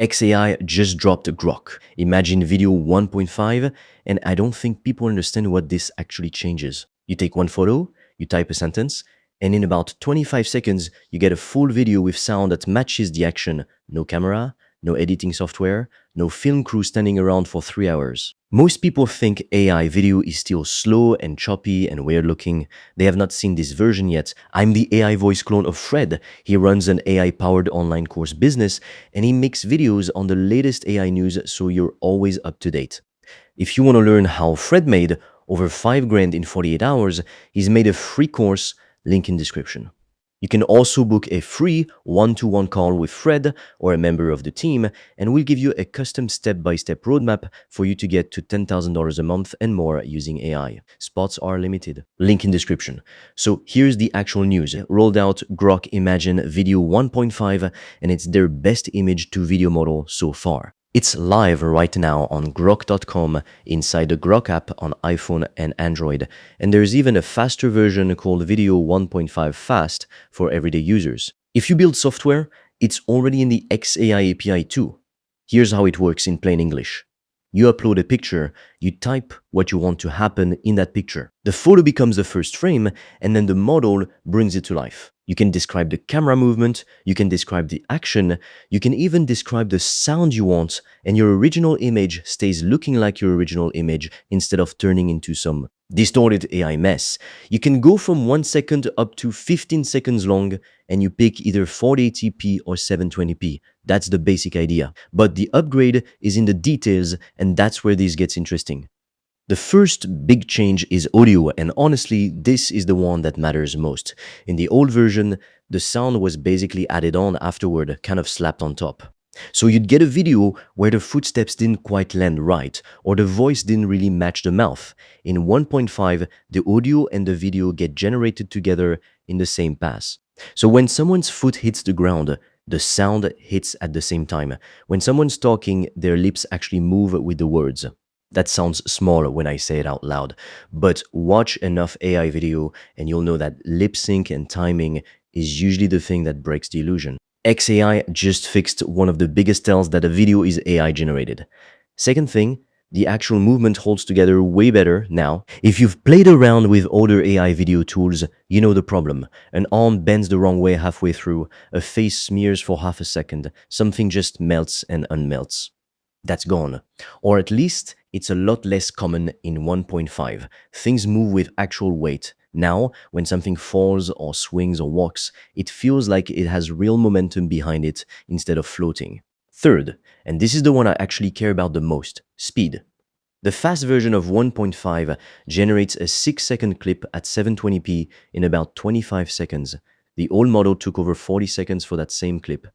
XAI just dropped Grok. Imagine video 1.5, and I don't think people understand what this actually changes. You take one photo, you type a sentence, and in about 25 seconds, you get a full video with sound that matches the action. No camera, no editing software, no film crew standing around for 3 hours. Most people think AI video is still slow and choppy and weird looking. They have not seen this version yet. I'm the AI voice clone of Fred. He runs an AI-powered online course business, and he makes videos on the latest AI news so you're always up to date. If you want to learn how Fred made over 5 grand in 48 hours, he's made a free course, link in description. You can also book a free one-to-one call with Fred or a member of the team, and we'll give you a custom step-by-step roadmap for you to get to $10,000 a month and more using AI. Spots are limited. Link in description. So here's the actual news. Rolled out Grok Imagine Video 1.5, and it's their best image to video model so far. It's live right now on Grok.com inside the Grok app on iPhone and Android, and there's even a faster version called Video 1.5 Fast for everyday users. If you build software, it's already in the XAI API too. Here's how it works in plain English. You upload a picture, you type what you want to happen in that picture. The photo becomes the first frame, and then the model brings it to life. You can describe the camera movement, you can describe the action, you can even describe the sound you want, and your original image stays looking like your original image instead of turning into some distorted AI mess. You can go from 1 second up to 15 seconds long, and you pick either 480p or 720p. That's the basic idea. But the upgrade is in the details, and that's where this gets interesting. The first big change is audio, and honestly, this is the one that matters most. In the old version, the sound was basically added on afterward, kind of slapped on top. So you'd get a video where the footsteps didn't quite land right, or the voice didn't really match the mouth. In 1.5, the audio and the video get generated together in the same pass. So when someone's foot hits the ground, the sound hits at the same time. When someone's talking, their lips actually move with the words. That sounds small when I say it out loud, but watch enough AI video and you'll know that lip sync and timing is usually the thing that breaks the illusion. XAI just fixed one of the biggest tells that a video is AI generated. Second thing, the actual movement holds together way better now. If you've played around with older AI video tools, you know the problem. An arm bends the wrong way halfway through, a face smears for half a second, something just melts and unmelts. That's gone. Or at least it's a lot less common in 1.5. Things move with actual weight. Now, when something falls or swings or walks, it feels like it has real momentum behind it instead of floating. Third, and this is the one I actually care about the most, speed. The fast version of 1.5 generates a 6-second clip at 720p in about 25 seconds. The old model took over 40 seconds for that same clip.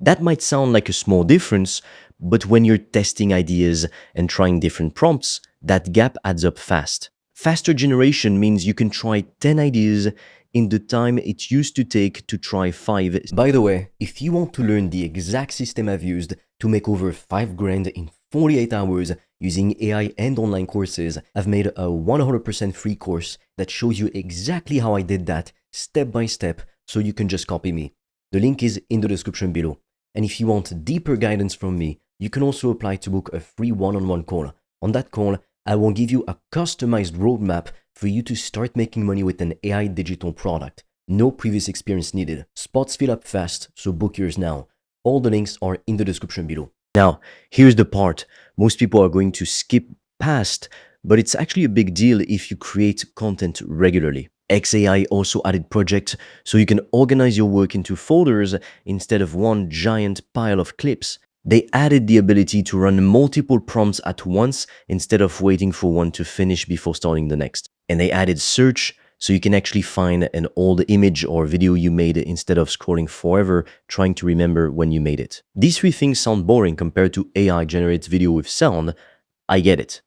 That might sound like a small difference, but when you're testing ideas and trying different prompts, that gap adds up fast. Faster generation means you can try 10 ideas in the time it used to take to try 5. By the way, if you want to learn the exact system I've used to make over 5 grand in 48 hours using AI and online courses, I've made a 100% free course that shows you exactly how I did that step by step, so you can just copy me. The link is in the description below. And if you want deeper guidance from me, you can also apply to book a free one-on-one call. On that call, I will give you a customized roadmap for you to start making money with an AI digital product. No previous experience needed. Spots fill up fast, so book yours now. All the links are in the description below. Now, here's the part most people are going to skip past, but it's actually a big deal if you create content regularly. XAI also added projects so you can organize your work into folders instead of one giant pile of clips. They added the ability to run multiple prompts at once instead of waiting for one to finish before starting the next. And they added search so you can actually find an old image or video you made instead of scrolling forever trying to remember when you made it. These 3 things sound boring compared to AI generates video with sound. I get it.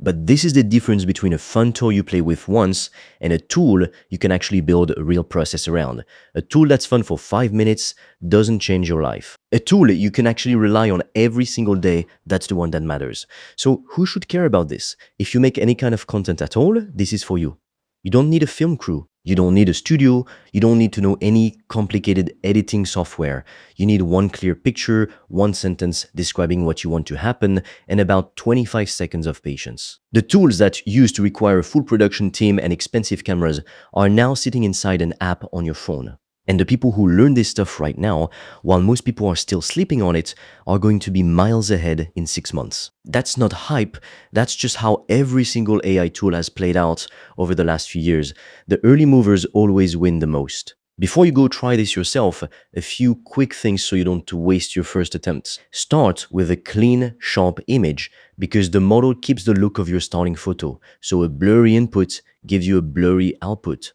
But this is the difference between a fun toy you play with once and a tool you can actually build a real process around. A tool that's fun for 5 minutes doesn't change your life. A tool you can actually rely on every single day, that's the one that matters. So who should care about this? If you make any kind of content at all, this is for you. You don't need a film crew. You don't need a studio, you don't need to know any complicated editing software. You need one clear picture, one sentence describing what you want to happen, and about 25 seconds of patience. The tools that used to require a full production team and expensive cameras are now sitting inside an app on your phone. And the people who learn this stuff right now, while most people are still sleeping on it, are going to be miles ahead in 6 months. That's not hype, that's just how every single AI tool has played out over the last few years. The early movers always win the most. Before you go try this yourself, a few quick things so you don't waste your first attempts. Start with a clean, sharp image because the model keeps the look of your starting photo, so a blurry input gives you a blurry output.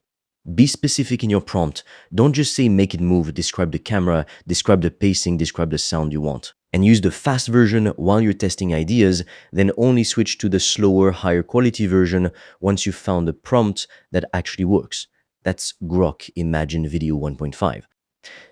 Be specific in your prompt. Don't just say make it move, describe the camera, describe the pacing, describe the sound you want. And use the fast version while you're testing ideas, then only switch to the slower, higher quality version once you've found a prompt that actually works. That's Grok Imagine Video 1.5.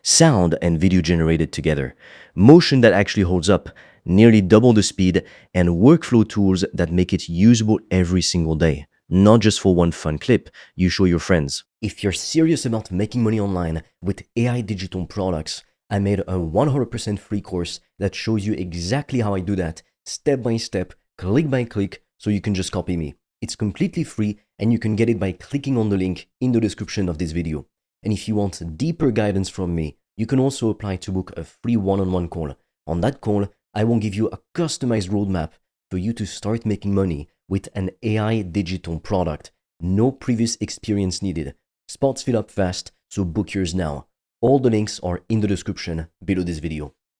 Sound and video generated together. Motion that actually holds up, nearly double the speed, and workflow tools that make it usable every single day. Not just for one fun clip you show your friends. If you're serious about making money online with AI digital products, I made a 100% free course that shows you exactly how I do that, step by step, click by click, so you can just copy me. It's completely free and you can get it by clicking on the link in the description of this video. And if you want deeper guidance from me, you can also apply to book a free one-on-one call. On that call, I will give you a customized roadmap for you to start making money with an AI digital product. No previous experience needed. Spots fill up fast, so book yours now. All the links are in the description below this video.